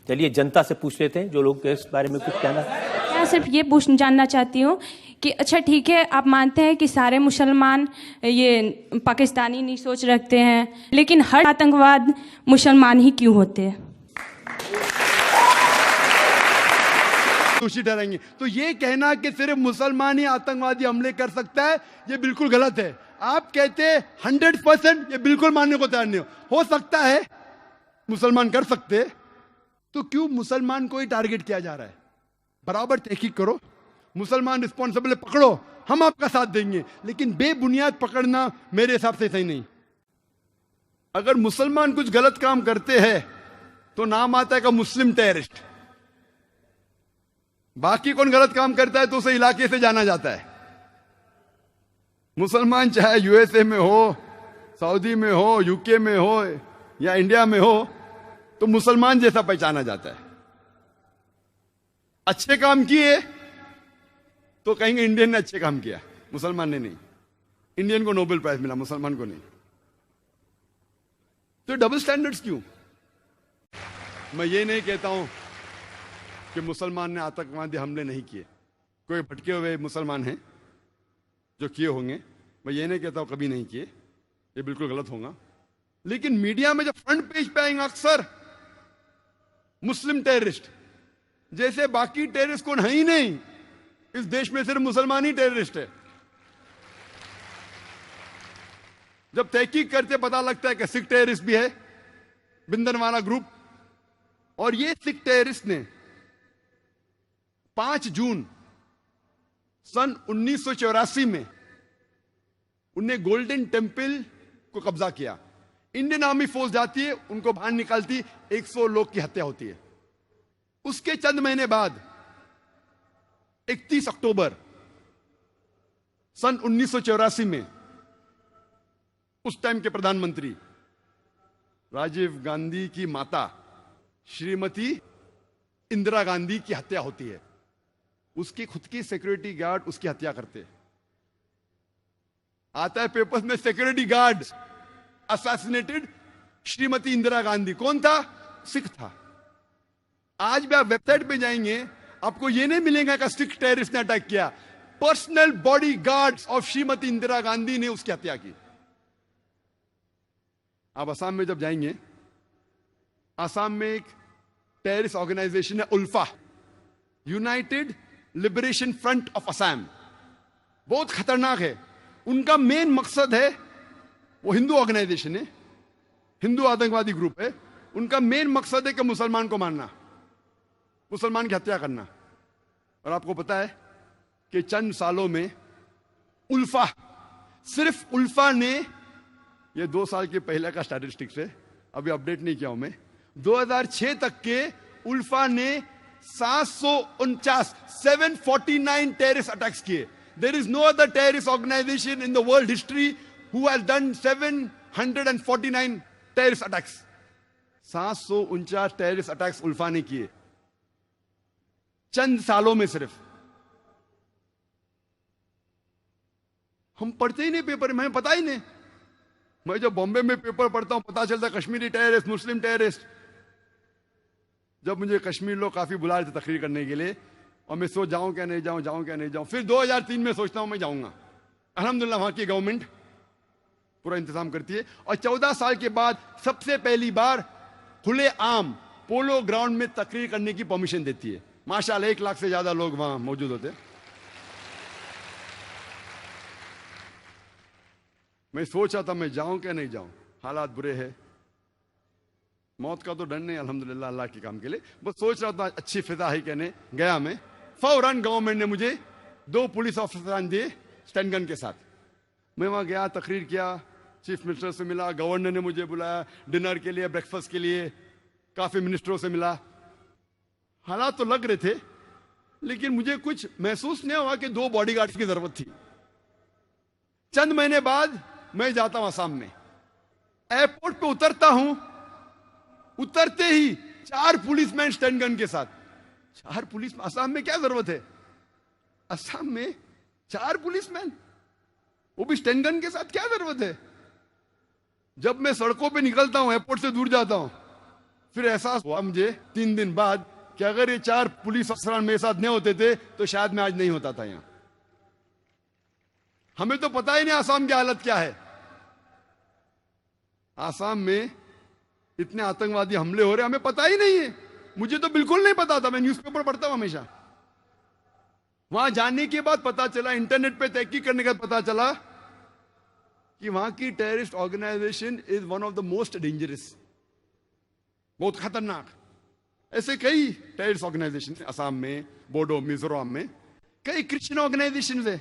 चलिए जनता से पूछ लेते हैं जो लोग इस बारे में कुछ कहना। मैं सिर्फ ये जानना चाहती हूँ कि अच्छा ठीक है, आप मानते हैं कि सारे मुसलमान ये पाकिस्तानी नहीं सोच रखते हैं, लेकिन हर आतंकवाद मुसलमान ही क्यों होते हैं? दोषी ठहराएंगे। तो ये कहना कि सिर्फ मुसलमान ही आतंकवादी हमले कर सकता है, ये बिल्कुल गलत है। आप कहते हैं 100%, ये बिल्कुल मानने को तैयार नहीं हो सकता है मुसलमान कर सकते, तो क्यों मुसलमान को ही टारगेट किया जा रहा है? बराबर तहकीक करो, मुसलमान रिस्पॉन्सिबल पकड़ो, हम आपका साथ देंगे, लेकिन बेबुनियाद पकड़ना मेरे हिसाब से सही नहीं। अगर मुसलमान कुछ गलत काम करते हैं तो नाम आता है का मुस्लिम टेररिस्ट। बाकी कौन गलत काम करता है तो उसे इलाके से जाना जाता है। मुसलमान चाहे यूएसए में हो, सऊदी में हो, यूके में हो या इंडिया में हो, तो मुसलमान जैसा पहचाना जाता है। अच्छे काम किए तो कहेंगे इंडियन ने अच्छे काम किया, मुसलमान ने नहीं। इंडियन को नोबेल प्राइज मिला, मुसलमान को नहीं। तो डबल स्टैंडर्ड्स क्यों? मैं ये नहीं कहता हूं कि मुसलमान ने आतंकवादी हमले नहीं किए। कोई भटके हुए मुसलमान हैं जो किए होंगे, मैं ये नहीं कहता हूं कभी नहीं किए, ये बिल्कुल गलत होगा। लेकिन मीडिया में जब फ्रंट पेज पे आएंगे अक्सर मुस्लिम टेररिस्ट, जैसे बाकी टेररिस्ट कौन है ही नहीं, इस देश में सिर्फ मुसलमान ही टेररिस्ट है। जब तहकीक करते पता लगता है कि सिख टेररिस्ट भी है, बिंदनवाला ग्रुप, और ये सिख टेररिस्ट ने 5 जून सन 1984 में उन्हें गोल्डन टेम्पल को कब्जा किया। इंडियन आर्मी फोर्स जाती है, उनको बाहर निकालती, 100 लोग की हत्या होती है। उसके चंद महीने बाद 31 अक्टूबर सन 1984 में उस टाइम के प्रधानमंत्री राजीव गांधी की माता श्रीमती इंदिरा गांधी की हत्या होती है। उसकी खुद की सिक्योरिटी गार्ड उसकी हत्या करते हैं। आता है पेपर्स में security guard assassinated Shrimati Indira Gandhi. कौन था? सिख था। आज भी आप वेबसाइट पे जाएंगे, आपको यह नहीं मिलेगा कि सिख टेररिस्ट ने अटैक किया। Personal body guards of Shrimati Indira Gandhi ने उसकी हत्या की। आप असम में जब जाएंगे, असम में एक टेररिस्ट ऑर्गेनाइजेशन है ULFA, United Liberation Front of Assam. बहुत खतरनाक है। उनका मेन मकसद है, वो हिंदू ऑर्गेनाइजेशन है, हिंदू आतंकवादी ग्रुप है। उनका मेन मकसद है कि मुसलमान को मारना, मुसलमान की हत्या करना। और आपको पता है कि चंद सालों में उल्फा, सिर्फ उल्फा ने, ये 2 साल के पहले का स्टैटिस्टिक्स है, अभी अपडेट नहीं किया हूं मैं, 2006 तक के उल्फा ने 749 टेररिस्ट अटैक्स किए। There is no other terrorist organisation in the world history who has done 749 terrorist attacks. 749 terrorist attacks ULFA ने किए चंद सालों में। सिर्फ हम पढ़ते ही नहीं पेपर में, हमें पता ही नहीं। मैं जब बॉम्बे में पेपर पढ़ता हूं, पता चलता कश्मीरी टेररिस्ट, मुस्लिम टेररिस्ट। जब मुझे कश्मीर लोग काफी बुला रहे थे तकरीर करने के लिए, और मैं सोच जाऊं क्या नहीं जाऊं, जाऊं क्या नहीं जाऊं। फिर 2003 में सोचता हूं मैं जाऊंगा। अल्हम्दुलिल्लाह वहां की गवर्नमेंट पूरा इंतजाम करती है। और 14 साल के बाद सबसे पहली बार खुले आम पोलो ग्राउंड में तकरीर करने की परमिशन देती है। माशाल्लाह 1 लाख से ज्यादा लोग वहां मौजूद होते। मैं सोच रहा था मैं जाऊं क्या नहीं जाऊं, हालात बुरे हैं। मौत का तो डर नहीं अल्हम्दुलिल्लाह अल्लाह के काम के लिए, बस सोच रहा था अच्छी फिजा है कहने गया मैं। फौरन गवर्नमेंट ने मुझे 2 पुलिस ऑफिसर दिए स्टैंड गन के साथ। मैं वहां गया, तकरीर किया, चीफ मिनिस्टर से मिला, गवर्नर ने मुझे बुलाया डिनर के लिए, ब्रेकफास्ट के लिए, काफी मिनिस्टरों से मिला। हालात तो लग रहे थे, लेकिन मुझे कुछ महसूस नहीं हुआ कि 2 बॉडीगार्ड्स की जरूरत थी। चंद महीने बाद मैं जाता हूं असम में, एयरपोर्ट पे उतरता हूं, उतरते ही 4 पुलिसमैन स्टैंड गन के साथ। 4 पुलिस, असम में क्या जरूरत है? असम में 4 पुलिसमैन, वो भी स्टैंड गन के साथ, क्या जरूरत है? जब मैं सड़कों पे निकलता हूं, एयरपोर्ट से दूर जाता हूं, फिर एहसास हुआ मुझे 3 दिन बाद कि अगर ये 4 पुलिस अफसरान मेरे साथ नहीं होते थे तो शायद मैं आज नहीं होता था यहां। हमें तो पता ही नहीं आसाम की हालत क्या है। आसाम में इतने आतंकवादी हमले हो रहे हमें पता ही नहीं है। मुझे तो बिल्कुल नहीं पता था, मैं न्यूज़पेपर पढ़ता हूं हमेशा। वहां जाने के बाद पता चला, इंटरनेट पे तहकीक करने के बाद पता चला कि वहां की terrorist organisation is one of the most dangerous, बहुत खतरनाक। ऐसे कई टेररिस्ट ऑर्गेनाइजेशन असम में, बोडो, मिजोरम में कई क्रिश्चियन ऑर्गेनाइजेशन है,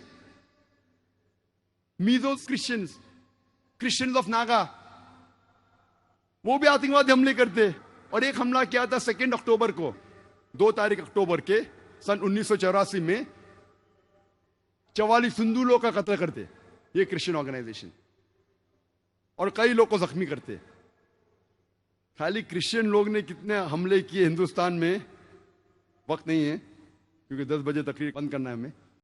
मीजो क्रिश्चियंस ऑफ नागा, वो भी आतंकवादी हमले करते। और एक हमला किया था 2 अक्टूबर को, 2 तारीख अक्टूबर के सन 1984 में 44 हिंदू लोग का कत्ल करते ये क्रिश्चियन ऑर्गेनाइजेशन, और कई लोग को जख्मी करते। खाली क्रिश्चियन लोग ने कितने हमले किए हिंदुस्तान में वक्त नहीं है, क्योंकि 10 बजे तकरीर बंद करना है हमें।